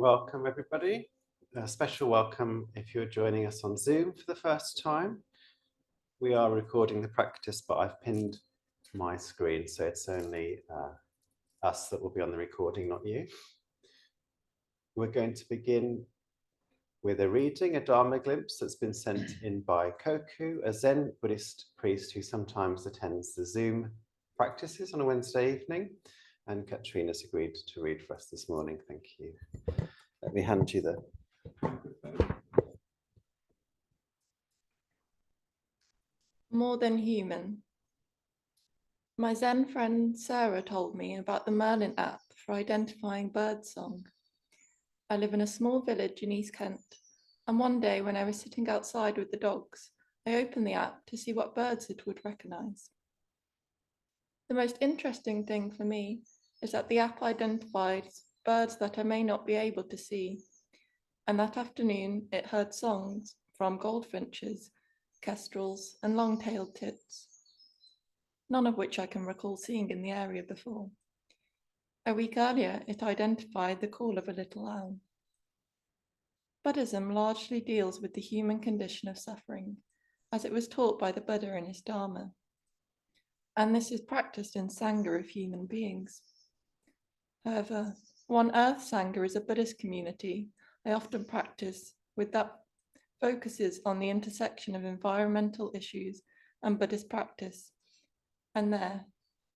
Welcome everybody. A special welcome if you're joining us on Zoom for the first time. We are recording the practice, but I've pinned my screen, so it's only us that will be on the recording, not you. We're going to begin with a reading, a Dharma Glimpse that's been sent in by Kokuu, a Zen Buddhist priest who sometimes attends the Zoom practices on a Wednesday evening. And Katrina's agreed to read for us this morning. Thank you. Let me hand you the microphone. More than human. My Zen friend Sarah told me about the Merlin app for identifying birdsong. I live in a small village in East Kent, and one day when I was sitting outside with the dogs, I opened the app to see what birds it would recognize. The most interesting thing for me is that the app identifies birds that I may not be able to see, and that afternoon it heard songs from goldfinches, kestrels, and long-tailed tits, none of which I can recall seeing in the area before. A week earlier, it identified the call of a little owl. Buddhism largely deals with the human condition of suffering, as it was taught by the Buddha in his Dharma. And this is practiced in Sangha of human beings. However, One Earth Sangha is a Buddhist community I often practice with that focuses on the intersection of environmental issues and Buddhist practice. And there,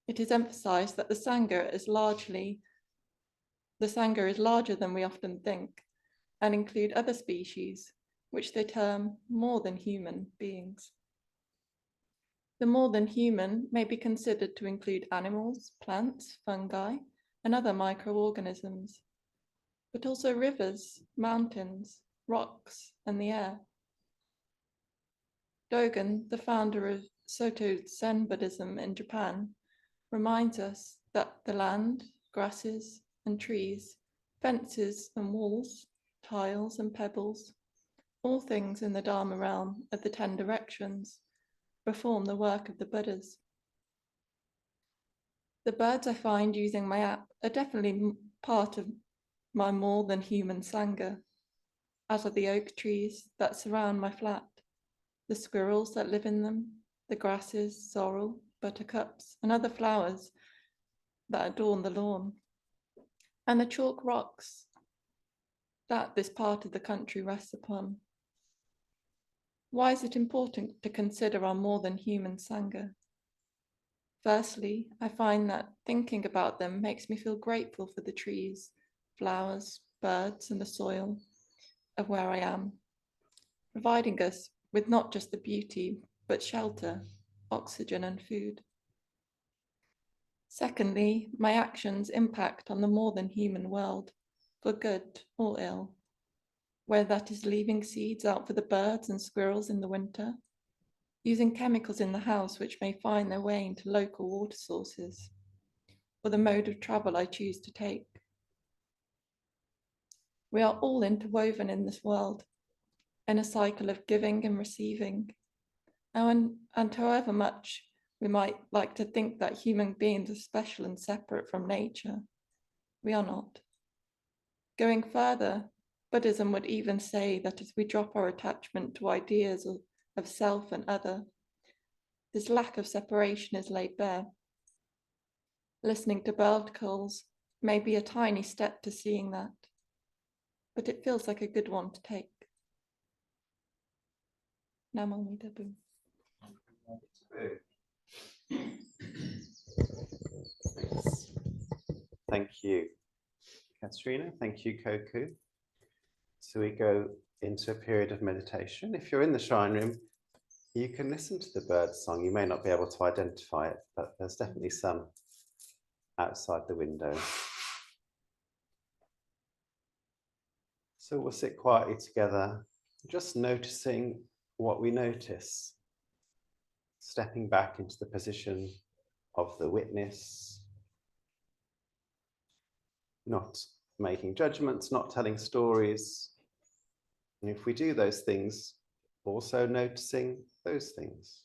it is emphasized that the Sangha is larger than we often think and include other species, which they term more than human beings. The more than human may be considered to include animals, plants, fungi, and other microorganisms, but also rivers, mountains, rocks, and the air. Dogen, the founder of Soto Zen Buddhism in Japan, reminds us that the land, grasses, and trees, fences and walls, tiles and pebbles, all things in the Dharma realm of the 10 directions, perform the work of the Buddhas. The birds I find using my app are definitely part of my more than human Sangha, as are the oak trees that surround my flat, the squirrels that live in them, the grasses, sorrel, buttercups, and other flowers that adorn the lawn, and the chalk rocks that this part of the country rests upon. Why is it important to consider our more than human Sangha? Firstly, I find that thinking about them makes me feel grateful for the trees, flowers, birds, and the soil of where I am, providing us with not just the beauty, but shelter, oxygen, and food. Secondly, my actions impact on the more than human world, for good or ill, whether that is leaving seeds out for the birds and squirrels in the winter, using chemicals in the house which may find their way into local water sources, or the mode of travel I choose to take. We are all interwoven in this world, in a cycle of giving and receiving, and however much we might like to think that human beings are special and separate from nature, we are not. Going further, Buddhism would even say that as we drop our attachment to ideas of self and other, this lack of separation is laid bare. Listening to bird calls may be a tiny step to seeing that, but it feels like a good one to take. Namo Buddhaya. Thank you, Katrina. Thank you, Kokuu. So we go into a period of meditation. If you're in the shrine room, you can listen to the bird song. You may not be able to identify it, but there's definitely some outside the window. So we'll sit quietly together, just noticing what we notice, stepping back into the position of the witness, not making judgments, not telling stories. And if we do those things, also noticing those things.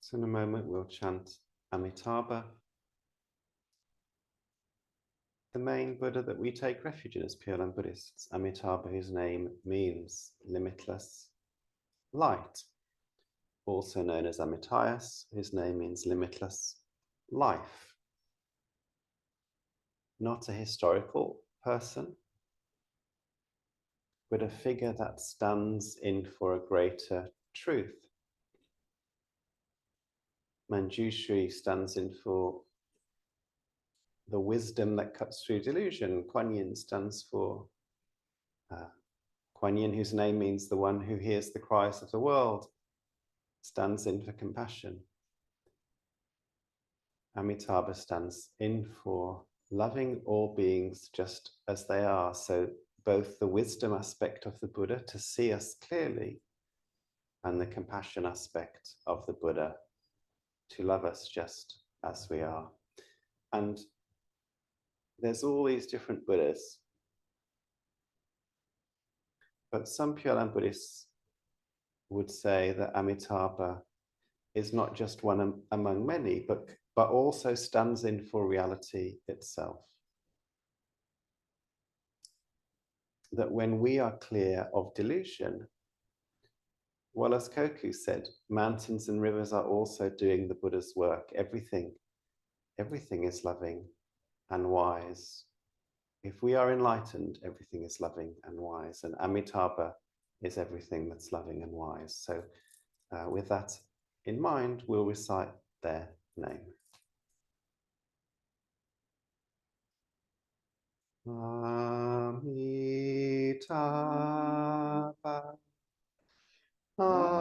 So in a moment we'll chant Amitabha, the main Buddha that we take refuge in as Pure Land Buddhists. Amitabha, whose name means limitless light, also known as Amitayus, whose name means limitless life. Not a historical person, but a figure that stands in for a greater truth. Manjushri stands in for the wisdom that cuts through delusion. Kuan Yin stands for Kuan Yin, whose name means the one who hears the cries of the world, stands in for compassion. Amitabha stands in for loving all beings just as they are. So both the wisdom aspect of the Buddha to see us clearly, and the compassion aspect of the Buddha to love us just as we are. And there's all these different Buddhas, but some Pure Land Buddhists would say that Amitabha is not just one among many, but also stands in for reality itself. That when we are clear of delusion, well, as Kokuu said, mountains and rivers are also doing the Buddha's work. Everything is loving and wise. If we are enlightened, everything is loving and wise. And Amitabha is everything that's loving and wise. So with that in mind, we'll recite their name. Amitabha, Amitabha,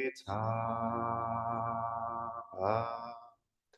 Amitabha, Amitabha, Amitabha,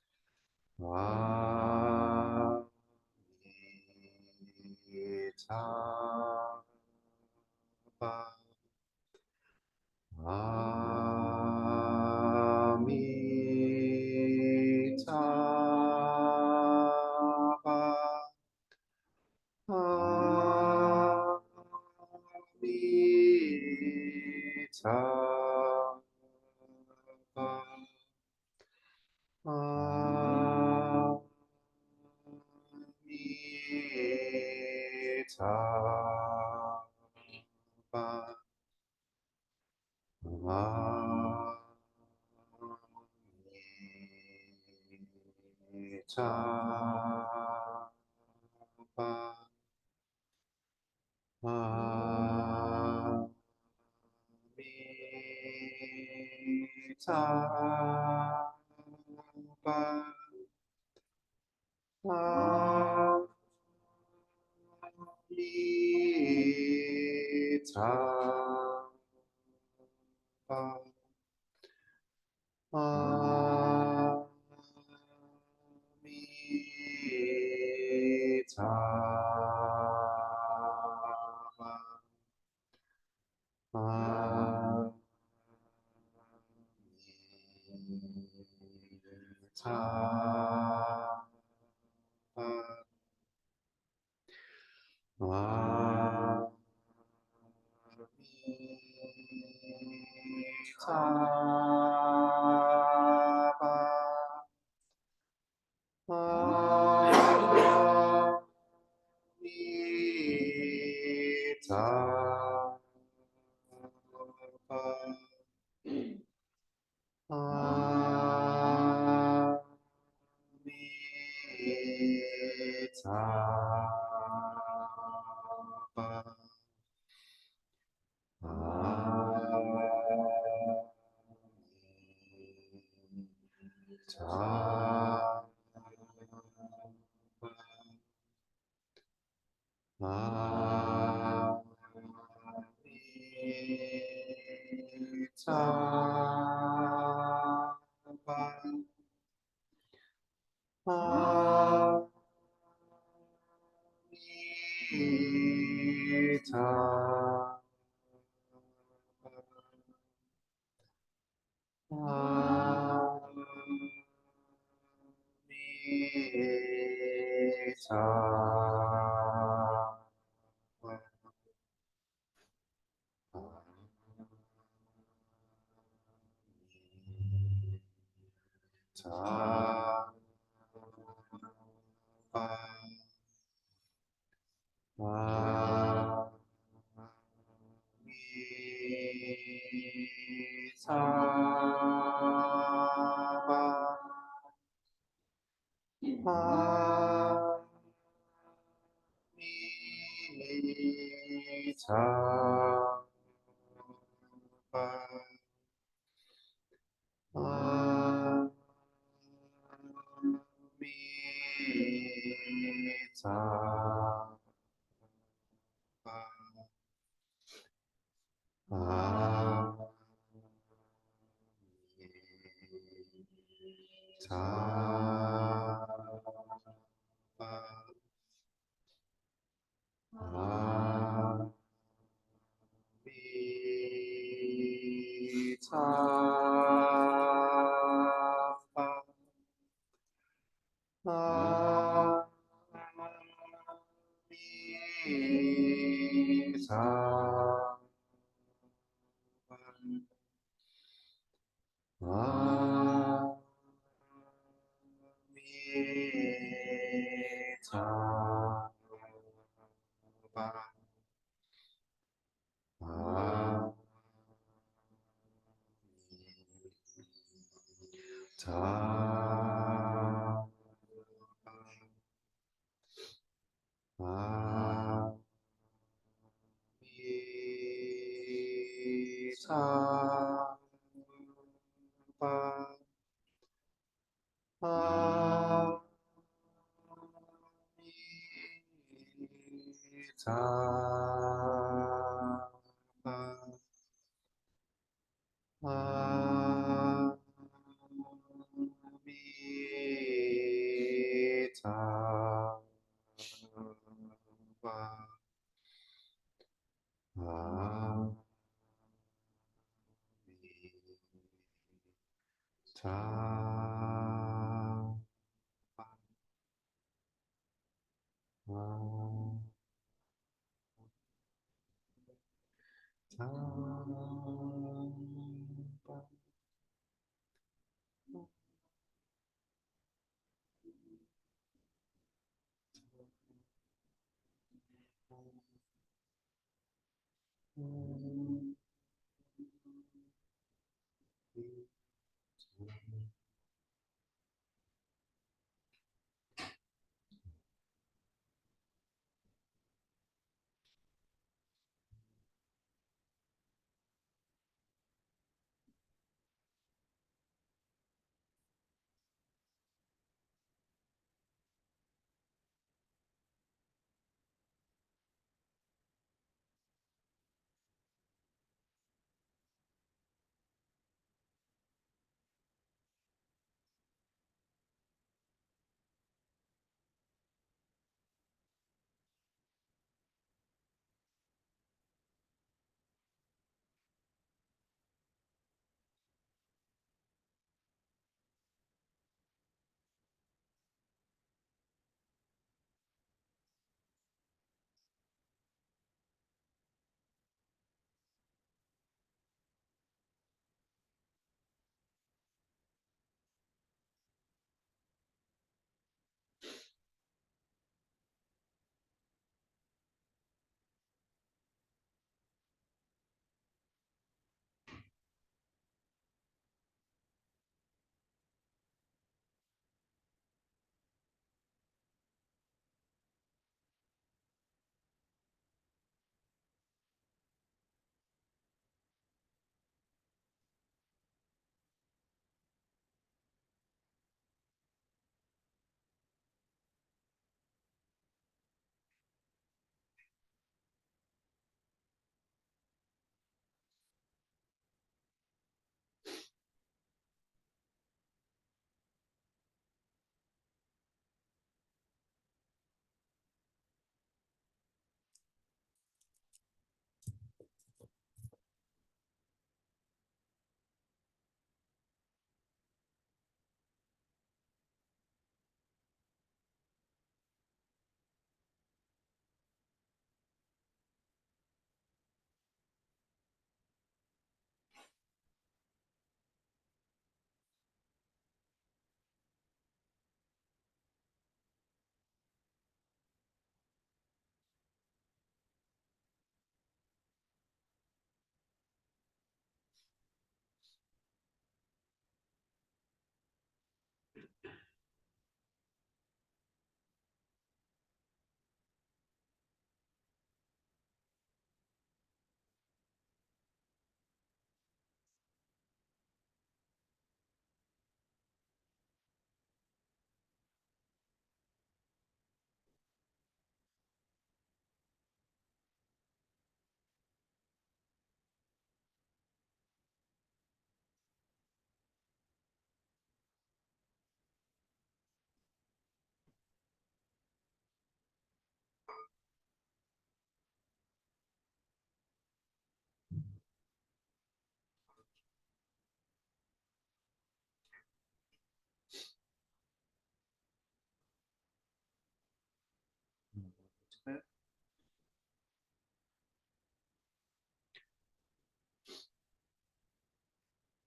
Amitabha,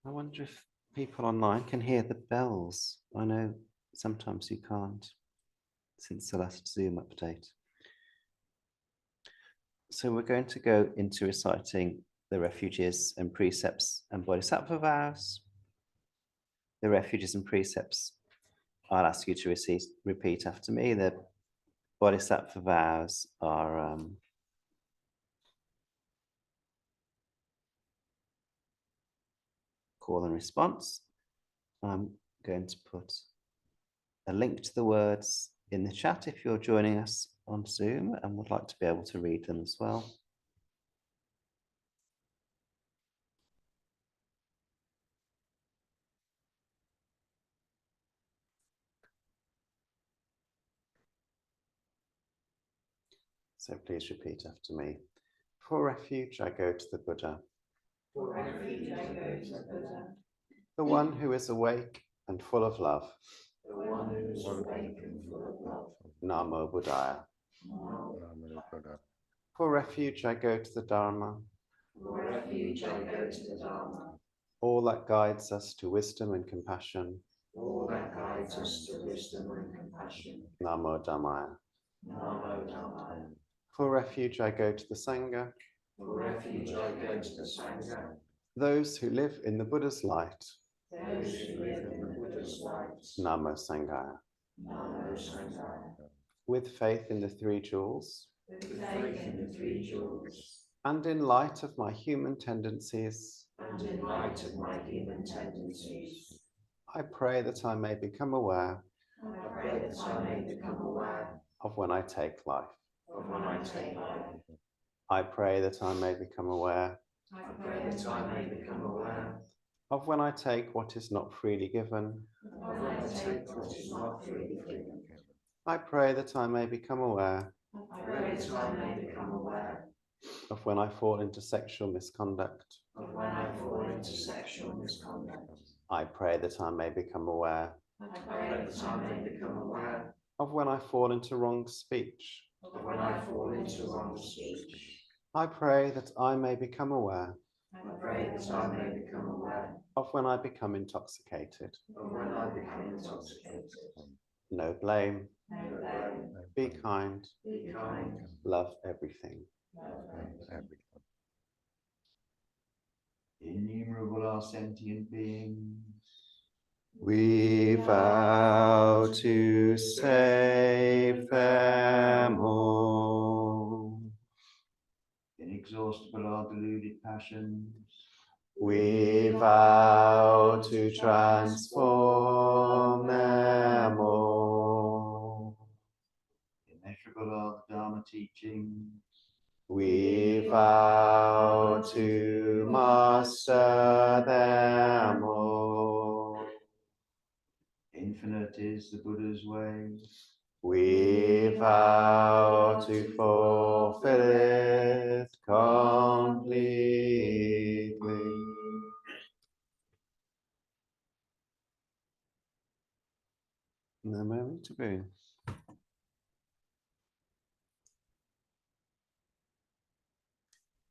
I wonder if people online can hear the bells. I know sometimes you can't since the last Zoom update. So we're going to go into reciting the refuges and precepts and bodhisattva vows. The refuges and precepts, I'll ask you to repeat after me. The bodhisattva vows are call and response. I'm going to put a link to the words in the chat if you're joining us on Zoom and would like to be able to read them as well. So please repeat after me. For refuge, I go to the Buddha. For refuge, I go to the Buddha. The one who is awake and full of love. The one who is awake and full of love. Namo Buddhaya. For refuge, I go to the Dharma. For refuge, I go to the Dharma. All that guides us to wisdom and compassion. All that guides us to wisdom and compassion. Namo Dhammaya. Namo Dhammaya. For refuge, I go to the Sangha. For refuge, I go to the Sangha. Those who live in the Buddha's light. Those who live in the Buddha's light. Namo Sanghaya. Namo Sanghaya. With faith in the three jewels. With faith in the three jewels. And in light of my human tendencies. And in light of my human tendencies. I pray that I may become aware. I pray that I may become aware. Of when I take life. Of when I take life. I pray that I may become aware. I pray that I may become aware. Of when I take what is not freely given. Of when I take what is not freely given. I pray that I may become aware. I pray that I may become aware. Of when I fall into sexual misconduct. Of when I fall into sexual misconduct. I pray that I may become aware. I pray that I may become aware. Of when I fall into wrong speech. Of when I fall into wrong speech. I pray that I may become aware. I pray that I may become aware. Of when I become intoxicated. Of when I become intoxicated. No blame. No blame. Be kind. Be kind. Love everything. Love everything. Innumerable are sentient beings. We vow to save them all. Inexhaustible are deluded passions. We vow to transform them all. Immeasurable are the Dharma teachings. We vow to master them all. Infinite is the Buddha's way. We vow to fulfill it completely. Namo Taboo.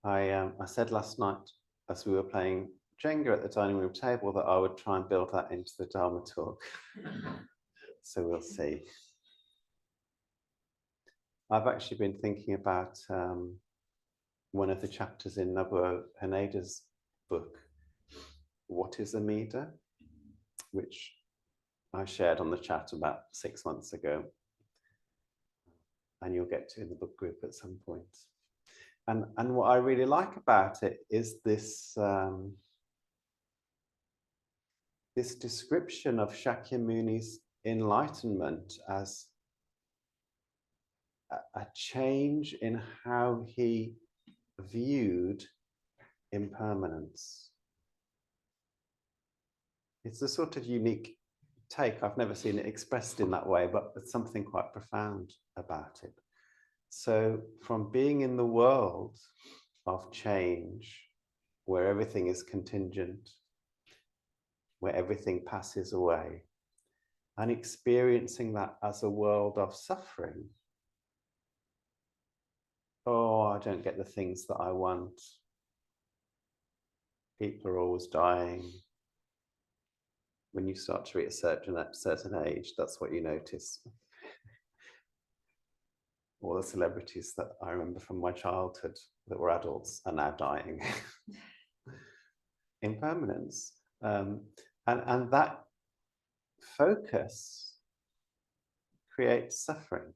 I said last night as we were playing Jenga at the dining room table that I would try and build that into the Dharma talk. So we'll see. I've actually been thinking about one of the chapters in Nobuo Haneda's book, What is Amida? Which I shared on the chat about 6 months ago. And you'll get to in the book group at some point. And what I really like about it is this, this description of Shakyamuni's enlightenment as a change in how he viewed impermanence. It's a sort of unique take. I've never seen it expressed in that way, but there's something quite profound about it. So from being in the world of change, where everything is contingent, where everything passes away, and experiencing that as a world of suffering. Oh, I don't get the things that I want. People are always dying. when you start to reach a certain age, that's what you notice. All the celebrities that I remember from my childhood that were adults are now dying. Impermanence. And that focus creates suffering.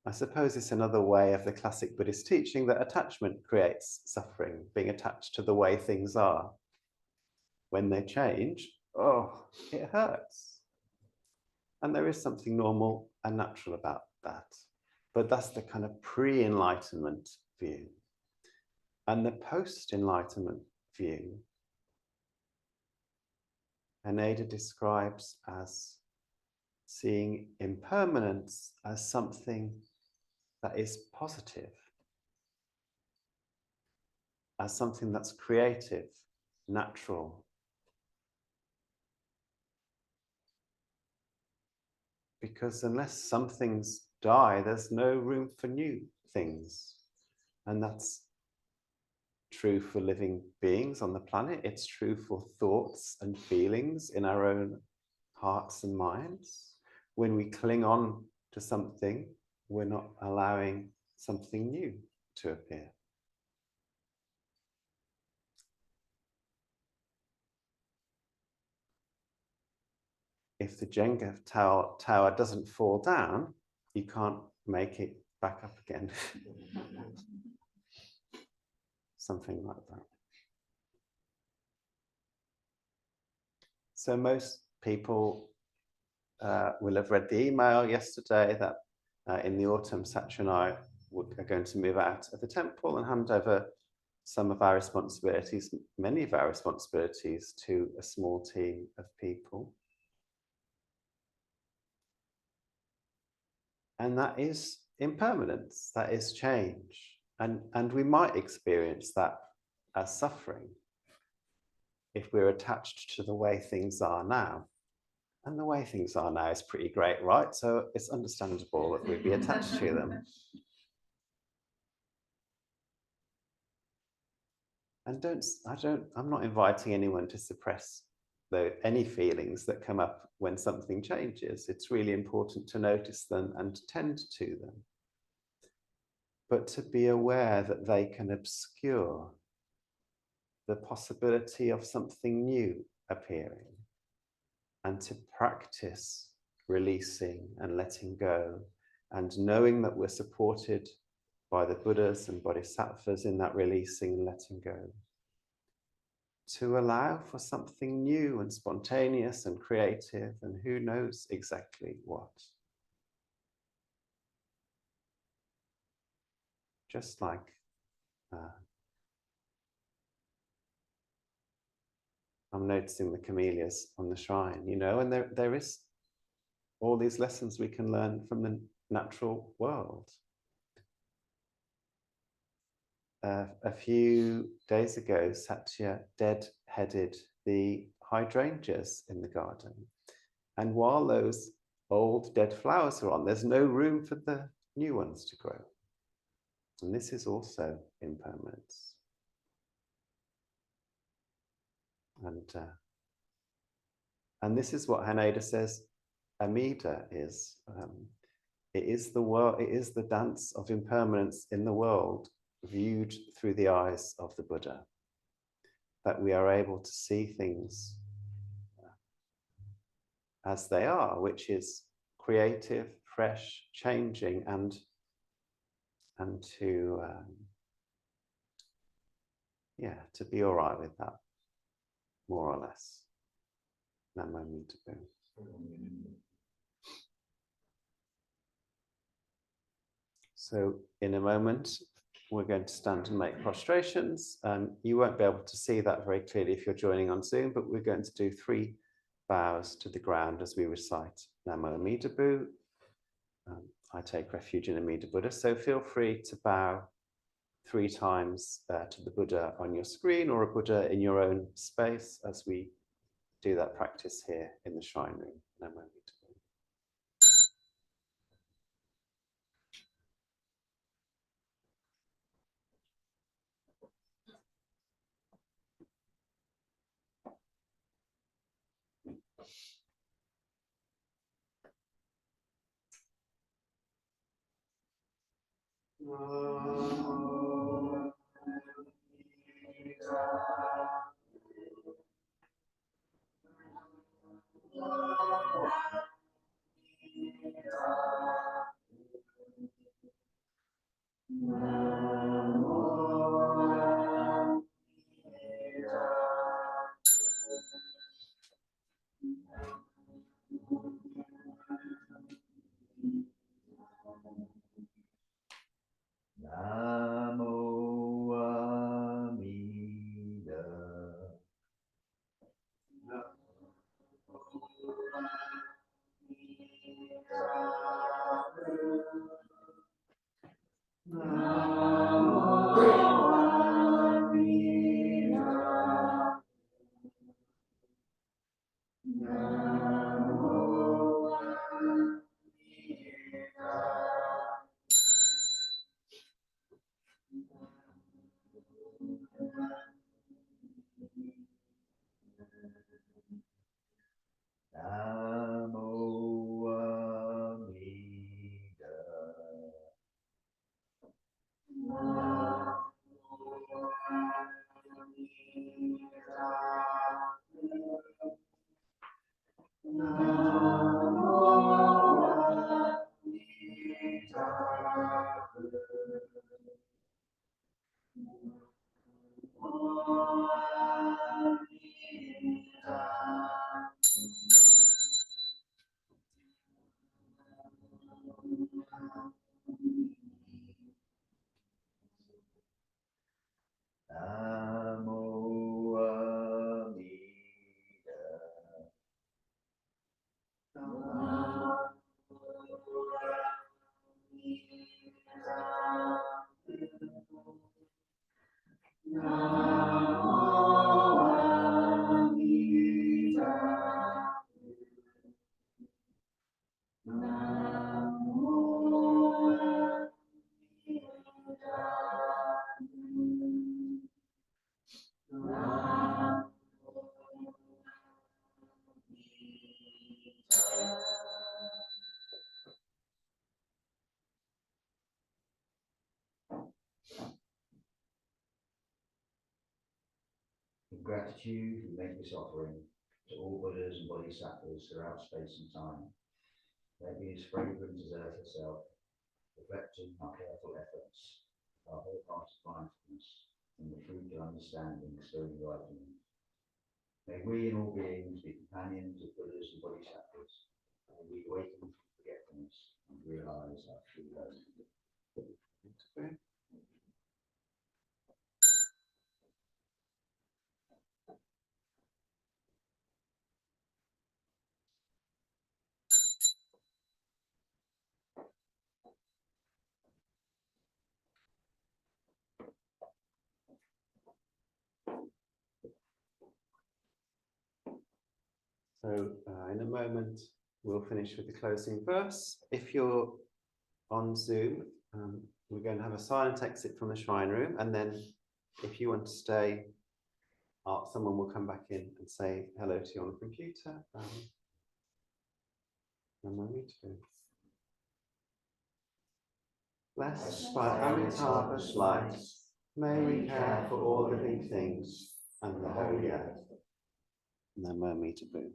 I suppose it's another way of the classic Buddhist teaching that attachment creates suffering, being attached to the way things are. When they change, oh, it hurts. And there is something normal and natural about that. But that's the kind of pre-enlightenment view. And the post-enlightenment view, Haneda describes as seeing impermanence as something that is positive, as something that's creative, natural. Because unless some things die, there's no room for new things. And that's true for living beings on the planet. It's true for thoughts and feelings in our own hearts and minds. When we cling on to something, we're not allowing something new to appear. If the Jenga tower doesn't fall down, you can't make it back up again. Something like that. So most people will have read the email yesterday that in the autumn, Satya and I are going to move out of the temple and hand over some of our responsibilities, many of our responsibilities, to a small team of people. And that is impermanence, that is change. And we might experience that as suffering if we're attached to the way things are now. And the way things are now is pretty great, right? So it's understandable that we'd be attached to them. And I'm not inviting anyone to suppress any feelings that come up when something changes. It's really important to notice them and tend to them. But to be aware that they can obscure the possibility of something new appearing, and to practice releasing and letting go, and knowing that we're supported by the Buddhas and Bodhisattvas in that releasing and letting go, to allow for something new and spontaneous and creative, and who knows exactly what. Just like I'm noticing the camellias on the shrine, you know, and there is all these lessons we can learn from the natural world. A few days ago, Satya dead-headed the hydrangeas in the garden. And while those old dead flowers are on, there's no room for the new ones to grow. And this is also impermanence. And this is what Haneda says Amida is. It is the world, it is the dance of impermanence in the world viewed through the eyes of the Buddha, that we are able to see things as they are, which is creative, fresh, changing, and to to be all right with that, more or less. Namo Mitabu. So in a moment, we're going to stand and make prostrations. You won't be able to see that very clearly if you're joining on Zoom, but we're going to do 3 bows to the ground as we recite Namo Amida Bu. I take refuge in Amida Buddha, so feel free to bow 3 times to the Buddha on your screen or a Buddha in your own space as we do that practice here in the shrine room. Namo Amida Bu. In gratitude, we make this offering to all Buddhas and Bodhisattvas throughout space and time. They be as fragrant as earth herself, reflecting our careful efforts, our wholehearted mindfulness, and the fruit of understanding through enlightenment. May we and all beings be companions of Buddhas and Bodhisattvas. May we awaken from forgetfulness and realize our true home. So in a moment, we'll finish with the closing verse. If you're on Zoom, we're going to have a silent exit from the shrine room. And then if you want to stay, someone will come back in and say hello to you on the computer. Blessed by Amitabha's light, may we care for all living things and the holy earth. Namo Mitabu.